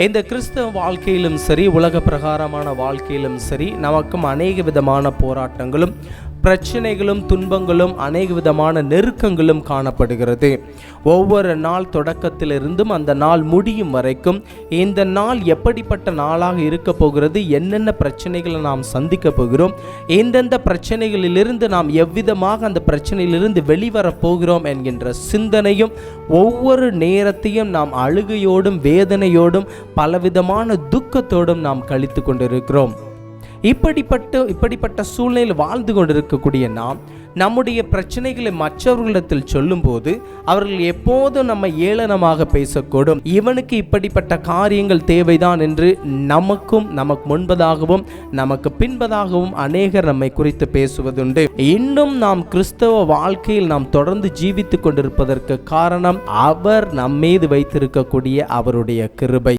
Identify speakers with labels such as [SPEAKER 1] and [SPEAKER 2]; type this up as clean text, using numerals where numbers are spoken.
[SPEAKER 1] இந்த கிறிஸ்தவ வாழ்க்கையிலும் சரி, உலக பிரகாரமான வாழ்க்கையிலும் சரி, நமக்கும் அநேக விதமான போராட்டங்களும் பிரச்சனைகளும் துன்பங்களும் அநேக விதமான நெருக்கங்களும் காணப்படுகிறது. ஒவ்வொரு நாள் தொடக்கத்திலிருந்தும் அந்த நாள் முடியும் வரைக்கும் இந்த நாள் எப்படிப்பட்ட நாளாக இருக்க போகிறது, என்னென்ன பிரச்சனைகளை நாம் சந்திக்க போகிறோம், எந்தெந்த பிரச்சனைகளிலிருந்து நாம் எவ்விதமாக அந்த பிரச்சனையிலிருந்து வெளிவரப் போகிறோம் என்கின்ற சிந்தனையும் ஒவ்வொரு நேரத்தையும் நாம் அழுகையோடும் வேதனையோடும் பலவிதமான துக்கத்தோடும் நாம் கழித்து கொண்டிருக்கிறோம். இப்படிப்பட்ட சூழ்நிலையில் வாழ்ந்து கொண்டிருக்கக்கூடிய நாம் நம்முடைய பிரச்சனைகளை மற்றவர்களிடத்தில் சொல்லும்போது அவர்கள் எப்போதும் நம்ம ஏளனமாக பேசக்கூடும். இவனுக்கு இப்படிப்பட்ட காரியங்கள் தேவைதான் என்று நமக்கு முன்பதாகவும் நமக்கு பின்பதாகவும் அநேகர் நம்மை குறித்து பேசுவதுண்டு. இன்னும் நாம் கிறிஸ்தவ வாழ்க்கையில் நாம் தொடர்ந்து ஜீவித்து கொண்டிருப்பதற்கு காரணம் அவர் நம்மீது வைத்திருக்கக்கூடிய அவருடைய கிருபை.